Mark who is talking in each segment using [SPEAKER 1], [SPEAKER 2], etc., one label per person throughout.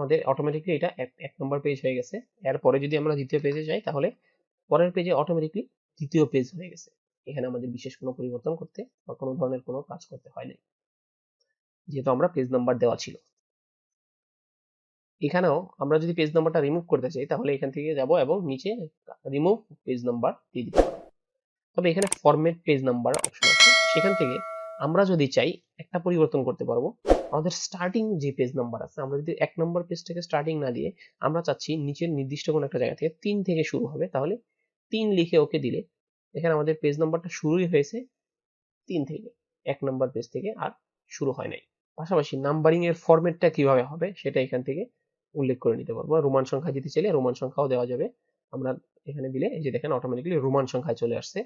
[SPEAKER 1] আমাদের অটোমেটিকলি এটা এক নম্বর পেজ হয়ে গেছে। এরপরে যদি আমরা দ্বিতীয় পেজে যাই তাহলে পরের পেজে অটোমেটিকলি দ্বিতীয় পেজ হয়ে গেছে। এখানে আমাদের বিশেষ কোনো পরিবর্তন করতে বা কোনো ধরনের কোনো কাজ করতে হয় নাই, যেহেতু আমরা পেজ নাম্বার দেওয়া ছিল। এখানেও আমরা যদি পেজ নাম্বারটা রিমুভ করতে চাই তাহলে এখান থেকে যাব এবং নিচে রিমুভ পেজ নাম্বার দিয়ে দিতে পারবো। তবে এখানে ফরম্যাট পেজ নাম্বার অপশন আছে, সেখান থেকে আমরা যদি চাই একটা পরিবর্তন করতে পারবো। আমাদের স্টার্টিং যে পেজ নাম্বার আছে, আমরা যদি 1 নম্বর পেজ থেকে স্টার্টিং না দিয়ে আমরা চাচ্ছি নিচের নির্দিষ্ট কোনো একটা জায়গা থেকে 3 থেকে শুরু হবে, তাহলে 3 লিখে ওকে দিলে এখানে আমাদের পেজ নাম্বারটা শুরুই হয়েছে 3 থেকে, 1 নম্বর পেজ থেকে আর শুরু হয় নাই। পাশাপাশি নাম্বারিং এর ফরম্যাটটা কিভাবে হবে সেটা এখান থেকে উল্লেখ করে নিতে পারবো। রোমান সংখ্যা দিতে চাইলে রোমান সংখ্যাও দেওয়া যাবে। আমরা এখানে দিলে এই যে দেখেন অটোমেটিক্যালি রোমান সংখ্যায় চলে আসছে,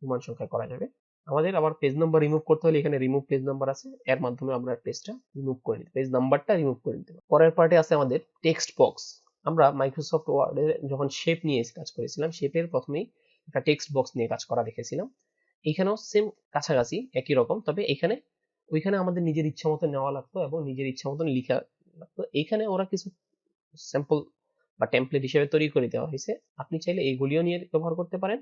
[SPEAKER 1] রোমান সংখ্যায় করা যাবে। আমাদের আবার পেজ নাম্বার রিমুভ করতে হলে এখানে রিমুভ পেজ নাম্বার আছে, এর মাধ্যমে আমরা পেজটা রিমুভ করে নিতে, পেজ নাম্বারটা রিমুভ করে নিতে পারি। পরের পার্টে আছে আমাদের টেক্সট বক্স। আমরা মাইক্রোসফট ওয়ার্ডে যখন শেপ নিয়ে কাজ করেছিলাম, শেপের প্রথমেই একটা টেক্সট বক্স নিয়ে কাজ করা দেখেছিলাম। এখানেও সেম কাছাকাছি একই রকম, তবে এখানে ওইখানে আমাদের নিজের ইচ্ছা মতো নেওয়া লাগতো এবং নিজের ইচ্ছা মতন লিখা লাগতো। এইখানে ওরা কিছু স্যাম্পল বা টেমপ্লেট হিসেবে তৈরি করে দেওয়া হয়েছে, আপনি চাইলে এইগুলিও নিয়ে ব্যবহার করতে পারেন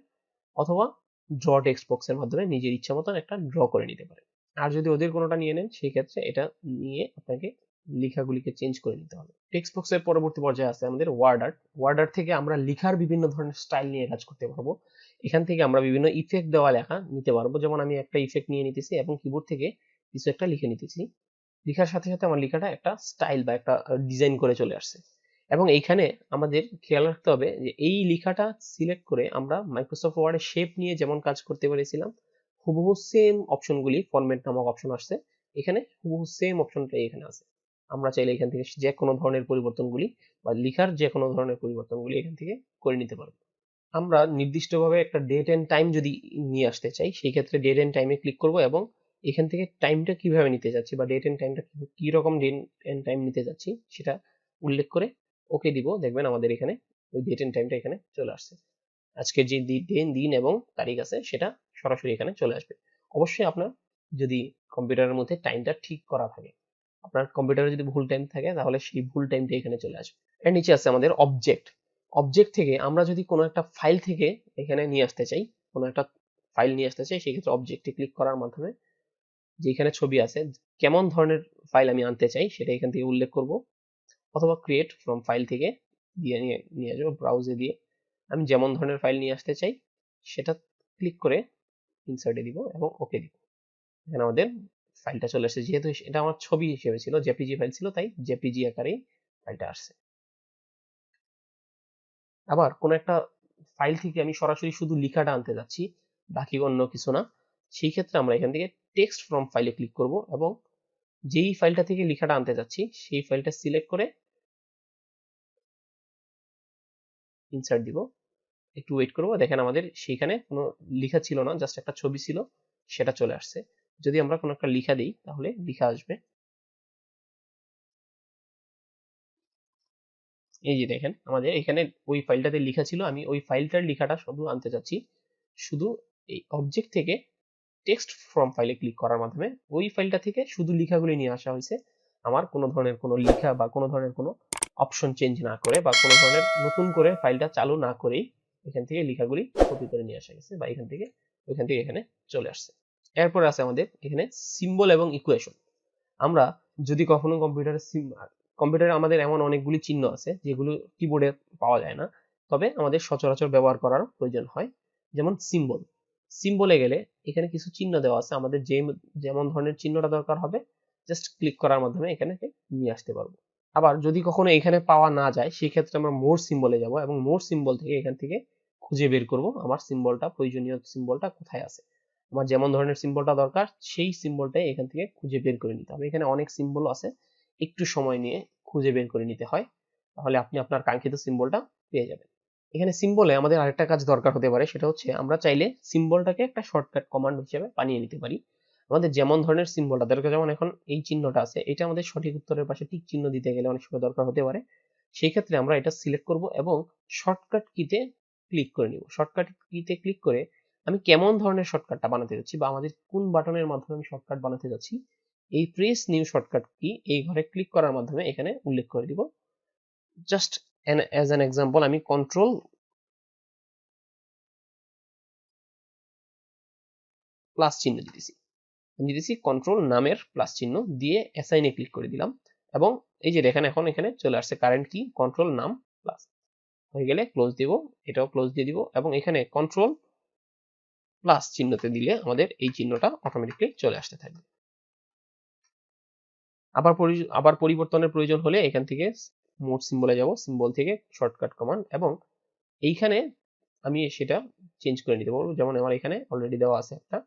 [SPEAKER 1] অথবা ড্র টেক্সট বক্সের মাধ্যমে নিজের ইচ্ছা মতন একটা ড্র করে নিতে পারেন। আর যদি ওদের কোনোটা নিয়ে নেন সেই ক্ষেত্রে এটা নিয়ে আপনাকে লেখাগুলিকে চেঞ্জ করে নিতে হবে। টেক্সট বক্সের পরবর্তী পর্যায়ে আছে আমাদের ওয়ার্ড আর্ট। ওয়ার্ড আর্ট থেকে আমরা লেখার বিভিন্ন ধরনের স্টাইল নিয়ে কাজ করতে পারবো। এখান থেকে আমরা বিভিন্ন ইফেক্ট দেওয়া লেখা নিতে পারবো, যেমন আমি একটা ইফেক্ট নিয়ে নিতেছি এবং কিবোর্ড থেকে কিছু একটা লিখে নিতেছি। লেখার সাথে সাথে আমার লেখাটা একটা স্টাইল বা একটা ডিজাইন করে চলে আসছে। এবং এইখানে আমাদের খেয়াল রাখতে হবে যে এই লেখাটা সিলেক্ট করে আমরা মাইক্রোসফট ওয়ার্ডে শেপ নিয়ে যেমন কাজ করতে পেরেছিলাম, হুবহু সেম অপশনগুলি, ফরম্যাট নামক অপশন আসছে এখানে, হুবহু সেম অপশনটাই এখানে আছে। আমরা চাইলে এখান থেকে যে কোনো ধরনের পরিবর্তনগুলি বা লেখার যে কোনো ধরনের পরিবর্তনগুলি এখান থেকে করে নিতে পারবো। আমরা নির্দিষ্টভাবে একটা ডেট এন্ড টাইম যদি নিয়ে আসতে চাই, সেই ক্ষেত্রে ডেট এন্ড টাইমে ক্লিক করব এবং এখান থেকে টাইমটা কিভাবে নিতে যাচ্ছি বা ডেট এন্ড টাইমটা কি রকম ডেট এন্ড টাইম নিতে যাচ্ছি সেটা উল্লেখ করে ওকে দিব। দেখবেন আমাদের এখানে ওই ডেট এন্ড টাইমটা এখানে চলে আসছে। আজকের যে দিন এবং তারিখ আছে সেটা সরাসরি এখানে চলে আসবে। অবশ্যই আপনার যদি কম্পিউটারের মধ্যে টাইমটা ঠিক করা থাকে, আপনার কম্পিউটারে যদি ভুল টাইম থাকে তাহলে সেই ভুল টাইমটা এখানে চলে আসবে। এর নিচে আছে আমাদের অবজেক্ট। অবজেক্ট থেকে আমরা যদি কোনো একটা ফাইল থেকে এখানে নিয়ে আসতে চাই, কোনো একটা ফাইল নিয়ে আসতে চাই, সেক্ষেত্রে অবজেক্টে ক্লিক করার মাধ্যমে যে এখানে ছবি আছে কেমন ধরনের ফাইল আমি আনতে চাই সেটা এখান থেকে উল্লেখ করব, অথবা ক্রিয়েট ফ্রম ফাইল থেকে নিয়ে আসবো ব্রাউজে দিয়ে আমি যেমন ধরনের ফাইল নিয়ে আসতে চাই সেটা ক্লিক করে ইনসার্টে দিব এবং ওকে দিব। এখানে আমাদের ফাইলটা চলে আসছে, যেহেতু এটা আমার ছবি হিসেবে ছিল, জেপিজি ফাইল ছিল, তাই জেপিজি আকারেই ফাইলটা আসছে। আবার কোন একটা ফাইল থেকে আমি সরাসরি শুধু লেখাটা আনতে যাচ্ছি, বাকি অন্য কিছু না, সেই ক্ষেত্রে আমরা এখান থেকে টেক্সট ফ্রম ফাইলে ক্লিক করব এবং যেই ফাইলটা থেকে লেখাটা আনতে যাচ্ছি সেই ফাইলটা সিলেক্ট করে ইনসার্ট দিব। একটু ওয়েট করবো, দেখেন আমাদের সেইখানে কোনো লেখা ছিল না, জাস্ট একটা ছবি ছিল, সেটা চলে আসছে। যদি আমরা কোনো একটা লেখা দিই তাহলে লেখা আসবে। এই যে দেখেন আমাদের এখানে ওই ফাইলটাতে লেখা ছিল, আমি ওই ফাইলটার লেখাটা শুধু আনতে চাচ্ছি। শুধু এই অবজেক্ট থেকে টেক্সট ফ্রম ফাইলে ক্লিক করার মাধ্যমে ওই ফাইলটা থেকে শুধু লেখাগুলি নিয়ে আসা হয়েছে, আমার কোনো ধরনের কোনো লেখা বা কোনো ধরনের কোনো অপশন চেঞ্জ না করে বা কোনো ধরনের নতুন করে ফাইলটা চালু না করেই এখান থেকে লেখাগুলি কপি করে নিয়ে আসা গেছে বা এখান থেকে ওইখান থেকে এখানে চলে আসছে। এরপর আছে আমাদের এখানে সিম্বল এবং ইকুয়েশন। আমরা যদি কখনো কম্পিউটারে আমাদের এমন অনেকগুলি চিহ্ন আছে যেগুলো কিবোর্ডে পাওয়া যায় না, তবে আমাদের সচরাচর ব্যবহার করার প্রয়োজন হয়, যেমন সিম্বল। সিম্বলে গেলে এখানে কিছু চিহ্ন দেওয়া আছে, আমাদের যেমন ধরনের চিহ্নটা দরকার হবে জাস্ট ক্লিক করার মাধ্যমে এখানে নিয়ে আসতে পারবো। আবার যদি কখনো এখানে পাওয়া না যায় সেই ক্ষেত্রে আমরা মোর সিম্বলে যাব এবং মোর সিম্বল থেকে এখান থেকে খুঁজে বের করব আমার সিম্বলটা, প্রয়োজনীয় সিম্বলটা কোথায় আছে। আমার যেমন ধরনের সিম্বলটা দরকার সেই সিম্বলটাই এখান থেকে খুঁজে বের করে নিতে হবে। এখানে অনেক সিম্বল আছে, একটু সময় নিয়ে খুঁজে বের করে নিতে হয়, তাহলে আপনি আপনার কাঙ্ক্ষিত সিম্বলটা পেয়ে যাবেন। এখানে সিম্বলে আমাদের আরেকটা কাজ দরকার হতে পারে, সেটা হচ্ছে আমরা চাইলে সিম্বলটাকে একটা শর্টকাট কমান্ড হিসেবে বানিয়ে নিতে পারি। আমাদের যেমন ধরনের সিম্বলটা দরকার, যেমন এখন এই চিহ্নটা আছে, এটা আমাদের সঠিক উত্তরের পাশে টিক চিহ্ন দিতে গেলে অনেক সময় দরকার হতে পারে। সেই ক্ষেত্রে আমরা এটা সিলেক্ট করব এবং শর্টকাট কিতে ক্লিক করে নিব। শর্টকাট কিতে ক্লিক করে আমি কেমন ধরনের শর্টকাটটা বানাতে যাচ্ছি বা আমাদের কোন বাটনের মাধ্যমে আমি শর্টকাট বানাতে যাচ্ছি এই প্রেস নিউ শর্টকাট কি এই ঘরে ক্লিক করার মাধ্যমে এখানে উল্লেখ করে দিব। জাস্ট অ্যাজ অ্যান এক্সাম্পল আমি কন্ট্রোল প্লাস চিহ্ন দিতেছি কন্ট্রোল নামের প্লাস চিহ্ন দিয়ে অ্যাসাইনে ক্লিক করে দিলাম, এবং এই যে দেখেন এখন এখানে চলে আসছে কারেন্ট কি কন্ট্রোল নাম প্লাস। হয়ে গেলে ক্লোজ দিব, এটাও ক্লোজ দিয়ে দিব, এবং এখানে কন্ট্রোল প্লাস চিহ্নতে দিলে আমাদের এই চিহ্নটা অটোমেটিকলি চলে আসতে থাকবে। আবার পরিবর্তনের প্রয়োজন হলে এখান থেকে মোড সিম্বলে যাব, সিম্বল থেকে শর্টকাট কমান্ড, এবং এইখানে আমি সেটা চেঞ্জ করে নিতে পারবো। যেমন আমার এখানে অলরেডি দেওয়া আছে একটা,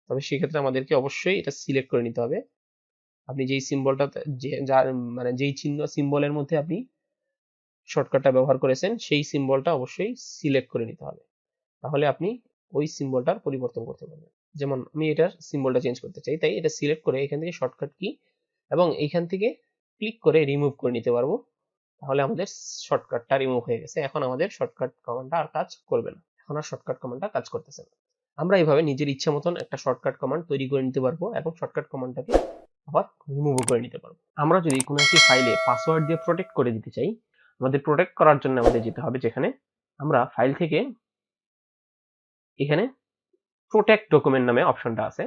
[SPEAKER 1] তবে সেক্ষেত্রে আমাদেরকে অবশ্যই এটা সিলেক্ট করে নিতে হবে। আপনি যেই সিম্বলটা যার মানে যেই চিহ্ন সিম্বলের মধ্যে আপনি শর্টকাটটা ব্যবহার করেছেন সেই সিম্বলটা অবশ্যই সিলেক্ট করে নিতে হবে, তাহলে আপনি ওই সিম্বলটার পরিবর্তন করতে পারবেন। যেমন আমি এটার সিম্বলটা চেঞ্জ করতে চাই, তাই এটা সিলেক্ট করে এখান থেকে শর্টকাট কি এবং এইখান থেকে ক্লিক করে রিমুভ করে নিতে পারবো, তাহলে আমাদের শর্টকাটটা রিমুভ হয়ে গেছে। এখন আমাদের শর্টকাট কমান্ডটা আর কাজ করবে না, এখন আর শর্টকাট কমান্ডটা কাজ করতেছে না। আমরা এইভাবে নিজের ইচ্ছা মতন একটা শর্টকাট কমান্ড তৈরি করে নিতে পারবো এবং শর্টকাট কমান্ডটাকে আবার রিমুভও করে নিতে পারবো। আমরা যদি কোনো একটি ফাইলে পাসওয়ার্ড দিয়ে প্রোটেক্ট করে দিতে চাই, আমাদের প্রোটেক্ট করার জন্য আমাদের যেতে হবে যেখানে আমরা ফাইল থেকে এখানে প্রোটেক্ট ডকুমেন্ট নামে অপশনটা আছে,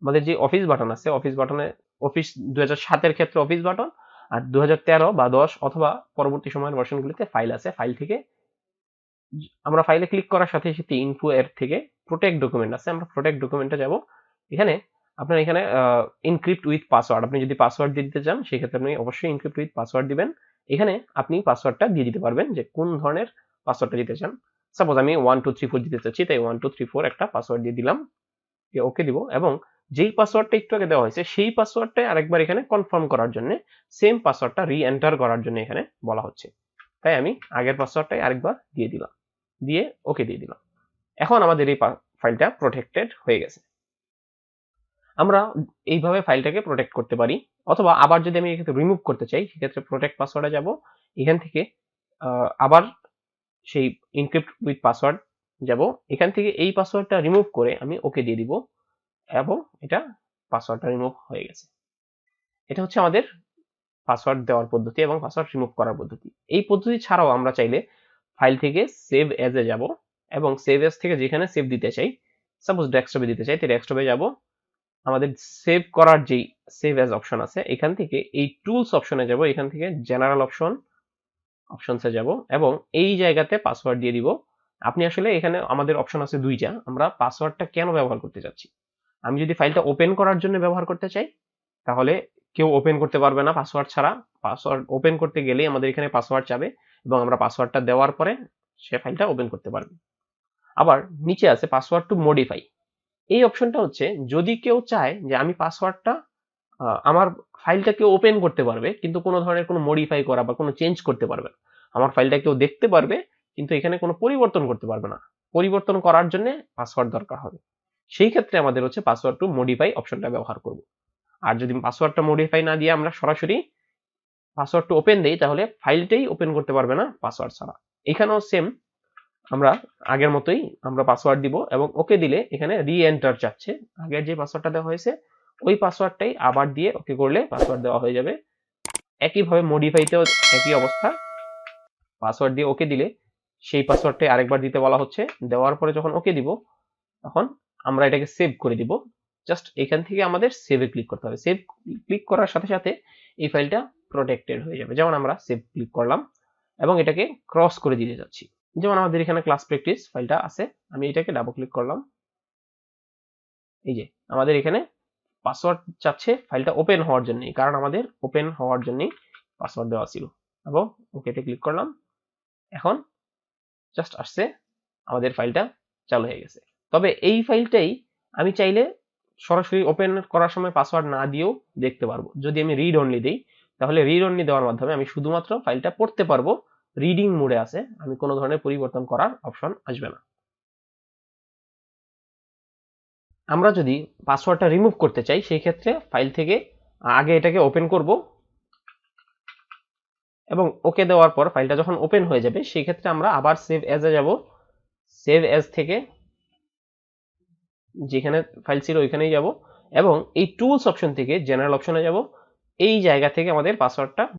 [SPEAKER 1] আমাদের যে অফিস বাটন আছে অফিস বাটনে অফিস 2007 এর ক্ষেত্রে অফিস বাটন, আর 2013 বা 10 অথবা পরবর্তী সময়ের ভার্সনগুলিতে ফাইল আছে। ফাইল থেকে আমরা ফাইলে ক্লিক করার সাথে সাথে ইনফো এর থেকে প্রোটেক্ট ডকুমেন্ট আছে, আমরা প্রোটেক্ট ডকুমেন্টে যাব। এখানে আপনার এখানে এনক্রিপ্ট উইথ পাসওয়ার্ড, আপনি যদি পাসওয়ার্ড দিতে চান সেক্ষেত্রে আপনি অবশ্যই এনক্রিপ্ট উইথ পাসওয়ার্ড দিবেন। এখানে আপনি পাসওয়ার্ডটা দিয়ে দিতে পারবেন যে কোন ধরনের পাসওয়ার্ডটা দিতে চান। সাপোজ আমি 1234 দিতে চাচ্ছি, তাই 1234 একটা পাসওয়ার্ড দিয়ে দিলাম, ওকে দিব, এবং যেই পাসওয়ার্ডটা একটু আগে দেওয়া হয়েছে সেই পাসওয়ার্ডটাই আরেকবার এখানে কনফার্ম করার জন্য সেম পাসওয়ার্ডটা রি এন্টার করার জন্য এখানে বলা হচ্ছে, তাই আমি আগের পাসওয়ার্ডটাই আরেকবার দিয়ে দিলাম, দিয়ে ওকে দিয়ে দিলাম। এখন আমাদের এই ফাইলটা প্রোটেক্টেড হয়ে গেছে। আমরা এইভাবে ফাইলটাকে প্রোটেক্ট করতে পারি, অথবা আবার যদি আমি এক্ষেত্রে রিমুভ করতে চাই সেক্ষেত্রে প্রোটেক্ট পাসওয়ার্ডে যাব, এখান থেকে আবার সেই এনক্রিপ্ট উইথ পাসওয়ার্ড যাব, এখান থেকে এই পাসওয়ার্ডটা রিমুভ করে আমি ওকে দিয়ে দিব, এবং এটা পাসওয়ার্ডটা রিমুভ হয়ে গেছে। এটা হচ্ছে আমাদের পাসওয়ার্ড দেওয়ার পদ্ধতি এবং পাসওয়ার্ড রিমুভ করার পদ্ধতি। এই পদ্ধতি ছাড়াও আমরা চাইলে ফাইল থেকে সেভ এজ এ যাব, এবং সেভ এজ থেকে যেখানে সেভ দিতে চাই, সাপোজ ডেস্কটপে দিতে চাই, তো ডেস্কটপে যাব, আমাদের সেভ করার যেই সেভ এজ অপশন আছে এখান থেকে এই টুলস অপশনে যাব, এখান থেকে জেনারেল অপশনসে যাব, এবং এই জায়গাতে পাসওয়ার্ড দিয়ে দিব। আপনি আসলে এখানে আমাদের অপশন আছে দুইটা, আমরা পাসওয়ার্ডটা কেন ব্যবহার করতে চাচ্ছি। আমি যদি ফাইলটা ওপেন করার জন্য ব্যবহার করতে চাই তাহলে কেউ ওপেন করতে পারবে না পাসওয়ার্ড ছাড়া, পাসওয়ার্ড ওপেন করতে গেলেই আমাদের এখানে পাসওয়ার্ড চাবে, এবং আমরা পাসওয়ার্ডটা দেওয়ার পরে সে ফাইলটা ওপেন করতে পারবে। আবার নিচে আছে পাসওয়ার্ড টু মডিফাই, এই অপশনটা হচ্ছে যদি কেউ চায় যে আমি পাসওয়ার্ডটা আমার ফাইলটা কেউ ওপেন করতে পারবে কিন্তু কোনো ধরনের কোনো মডিফাই করা বা কোনো চেঞ্জ করতে পারবে না, আমার ফাইলটা কেউ দেখতে পারবে কিন্তু এখানে কোনো পরিবর্তন করতে পারবে না, পরিবর্তন করার জন্য পাসওয়ার্ড দরকার হবে, সেই ক্ষেত্রে আমাদের হচ্ছে পাসওয়ার্ড টু মডিফাই অপশনটা ব্যবহার করব। আর যদি পাসওয়ার্ডটা মডিফাই না দিয়ে আমরা সরাসরি পাসওয়ার্ড টু ওপেন দেই তাহলে ফাইলটাই ওপেন করতে পারবে না পাসওয়ার্ড ছাড়া। এখানেও সেম, আমরা আগের মতোই আমরা পাসওয়ার্ড দিব এবং ওকে দিলে এখানে রি এন্টার চাচ্ছে, আগের যে পাসওয়ার্ডটা দেওয়া হয়েছে ওই পাসওয়ার্ডটাই আবার দিয়ে ওকে করলে পাসওয়ার্ড দেওয়া হয়ে যাবে। একইভাবে মডিফাইতেও একই অবস্থা, পাসওয়ার্ড দিয়ে ওকে দিলে সেই পাসওয়ার্ডটাই আরেকবার দিতে বলা হচ্ছে, দেওয়ার পরে যখন ওকে দিব তখন আমরা এটাকে সেভ করে দিব। জাস্ট এখান থেকে আমাদের সেভে ক্লিক করতে হবে, সেভ ক্লিক করার সাথে সাথে এই ফাইলটা প্রোটেক্টেড হয়ে যাবে। যেমন আমরা সেভ ক্লিক করলাম এবং এটাকে ক্রস করে দিতে যাচ্ছি, যেমন আমাদের এখানে ক্লাস প্র্যাকটিস ফাইলটা আছে, আমি এটাকে ডাবল ক্লিক করলাম, এই যে আমাদের এখানে পাসওয়ার্ড চাচ্ছে ফাইলটা ওপেন হওয়ার জন্য, কারণ আমাদের ওপেন হওয়ার জন্য পাসওয়ার্ড দেওয়া ছিল, এবং ওকেতে ক্লিক করলাম, এখন জাস্ট আসছে আমাদের ফাইলটা চালু হয়ে গেছে। তবে এই ফাইলটাই আমি চাইলে সরাসরি ওপেন করার সময় পাসওয়ার্ড না দিয়েও দেখতে পারবো। যদি আমি রিড অনলি দিই তাহলে রিড অনলি দেওয়ার মাধ্যমে আমি শুধুমাত্র ফাইলটা পড়তে পারবো, রিডিং মোডে আছে, আমি কোনো ধরনের পরিবর্তন করার অপশন আসবে না। আমরা যদি পাসওয়ার্ডটা রিমুভ করতে চাই সেই ক্ষেত্রে ফাইল থেকে আগে এটাকে ওপেন করব, এবং ওকে দেওয়ার পর ফাইলটা যখন ওপেন হয়ে যাবে সেই ক্ষেত্রে আমরা আবার সেভ এজ এ যাব, সেভ এজ থেকে যেখানে ফাইল ছিল ওইখানেই যাব এবং এই টুলস অপশন থেকে জেনারেল অপশনে যাব, এই জায়গা থেকে আমাদের পাসওয়ার্ডটা